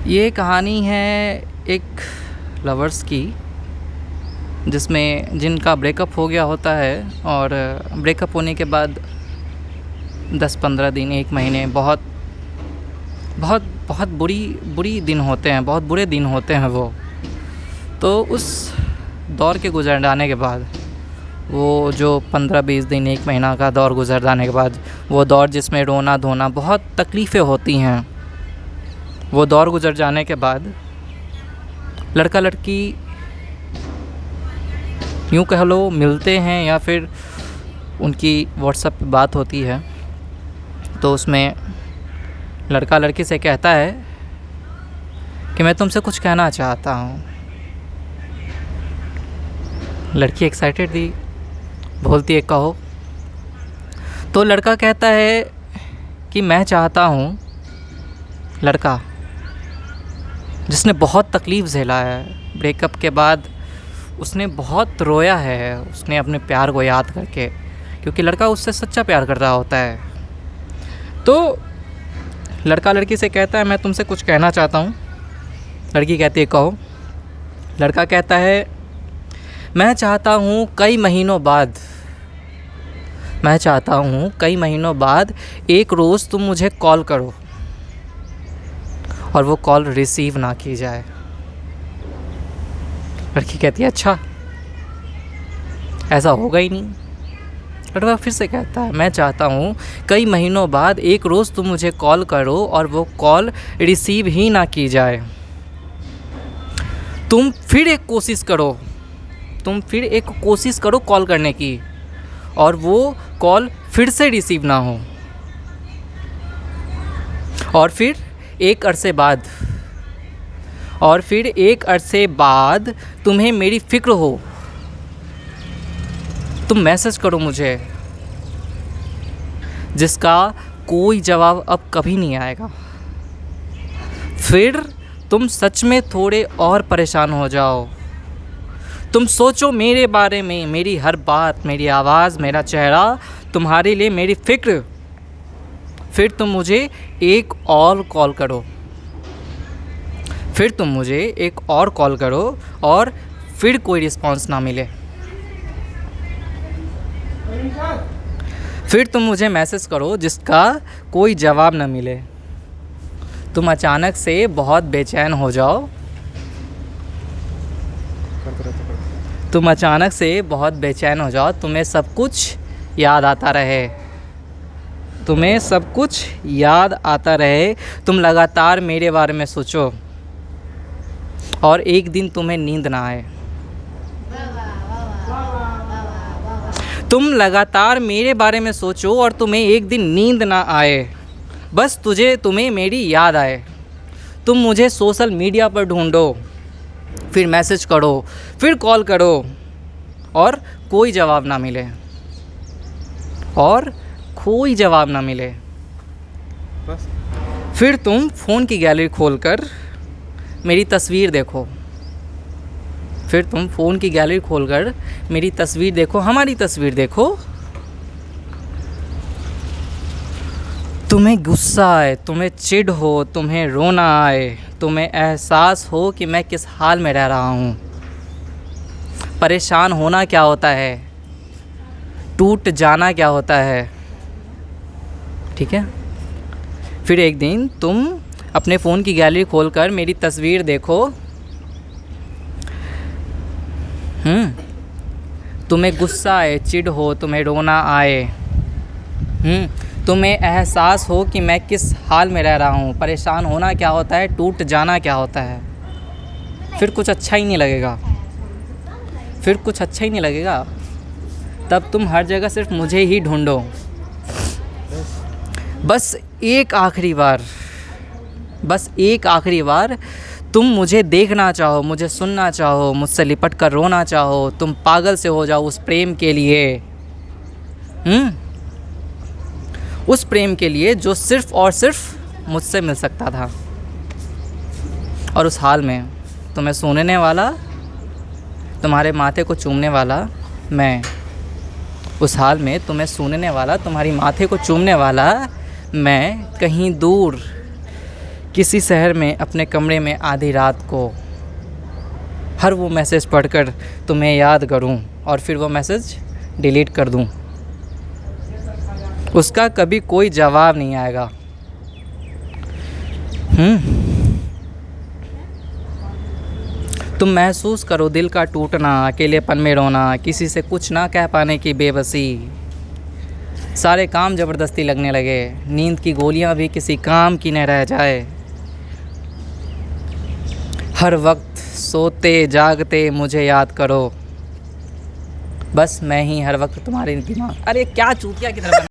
ये कहानी है एक लवर्स की, जिसमें जिनका ब्रेकअप हो गया होता है और ब्रेकअप होने के बाद 10-15 दिन, 1 महीने बहुत बहुत बहुत बुरी दिन होते हैं, बहुत बुरे दिन होते हैं वो। तो उस दौर के गुजर जाने के बाद, वो जो 15-20 दिन, 1 महीना का दौर गुजर जाने के बाद, वो दौर जिसमें रोना धोना बहुत तकलीफ़ें होती हैं, वो दौर गुजर जाने के बाद लड़का लड़की यूँ कह लो मिलते हैं या फिर उनकी व्हाट्सएप पे बात होती है। तो उसमें लड़का लड़की से कहता है कि मैं तुमसे कुछ कहना चाहता हूँ। लड़की एक्साइटेड थी, बोलती है कहो। तो लड़का कहता है कि मैं चाहता हूँ, लड़का जिसने बहुत तकलीफ़ झेला है ब्रेकअप के बाद, उसने बहुत रोया है उसने अपने प्यार को याद करके, क्योंकि लड़का उससे सच्चा प्यार कर रहा होता है। तो लड़का लड़की से कहता है मैं तुमसे कुछ कहना चाहता हूँ। लड़की कहती है कहो। लड़का कहता है मैं चाहता हूँ कई महीनों बाद एक रोज़ तुम मुझे कॉल करो और वो कॉल रिसीव ना की जाए। लड़की कहती है अच्छा, ऐसा होगा ही नहीं। लड़का फिर से कहता है मैं चाहता हूँ कई महीनों बाद एक रोज़ तुम मुझे कॉल करो और वो कॉल रिसीव ही ना की जाए। तुम फिर एक कोशिश करो कॉल करने की, और वो कॉल फिर से रिसीव ना हो। और फिर एक अरसे बाद तुम्हें मेरी फ़िक्र हो, तुम मैसेज करो मुझे, जिसका कोई जवाब अब कभी नहीं आएगा। फिर तुम सच में थोड़े और परेशान हो जाओ। तुम सोचो मेरे बारे में, मेरी हर बात, मेरी आवाज़, मेरा चेहरा, तुम्हारे लिए मेरी फ़िक्र। फिर तुम मुझे एक और कॉल करो और फिर कोई रिस्पॉन्स ना मिले। फिर तुम मुझे मैसेज करो जिसका कोई जवाब न मिले। तुम अचानक से बहुत बेचैन हो जाओ। तुम्हें सब कुछ याद आता रहे। तुम लगातार मेरे बारे में सोचो और एक दिन तुम्हें नींद ना आए। बस तुम्हें मेरी याद आए। तुम मुझे सोशल मीडिया पर ढूंढो, फिर मैसेज करो, फिर कॉल करो और कोई जवाब ना मिले। बस फिर तुम फ़ोन की गैलरी खोलकर मेरी तस्वीर देखो, हमारी तस्वीर देखो। तुम्हें गुस्सा आए, तुम्हें चिढ़ हो, तुम्हें रोना आए, तुम्हें एहसास हो कि मैं किस हाल में रह रहा हूँ। परेशान होना क्या होता है, टूट जाना क्या होता है, ठीक है। फिर एक दिन तुम अपने फ़ोन की गैलरी खोलकर मेरी तस्वीर देखो। तुम्हें गुस्सा आए, चिढ़ हो, तुम्हें रोना आए, तुम्हें एहसास हो कि मैं किस हाल में रह रहा हूँ। परेशान होना क्या होता है, टूट जाना क्या होता है। फिर कुछ अच्छा ही नहीं लगेगा। तब तुम हर जगह सिर्फ मुझे ही ढूंढो। बस एक आखिरी बार तुम मुझे देखना चाहो, मुझे सुनना चाहो, मुझसे लिपट कर रोना चाहो। तुम पागल से हो जाओ उस प्रेम के लिए, उस प्रेम के लिए जो सिर्फ़ और सिर्फ मुझसे मिल सकता था। और उस हाल में तुम्हें सुनने वाला, तुम्हारे माथे को चूमने वाला मैं। तुम्हारी माथे को चूमने वाला मैं कहीं दूर किसी शहर में अपने कमरे में आधी रात को हर वो मैसेज पढ़कर तुम्हें याद करूं और फिर वो मैसेज डिलीट कर दूं। उसका कभी कोई जवाब नहीं आएगा। तुम महसूस करो दिल का टूटना, अकेलेपन में रोना, किसी से कुछ ना कह पाने की बेबसी। सारे काम ज़बरदस्ती लगने लगे, नींद की गोलियां भी किसी काम की न रह जाए। हर वक्त सोते जागते मुझे याद करो, बस मैं ही हर वक्त तुम्हारे दिमाग। अरे क्या चूतिया की तरह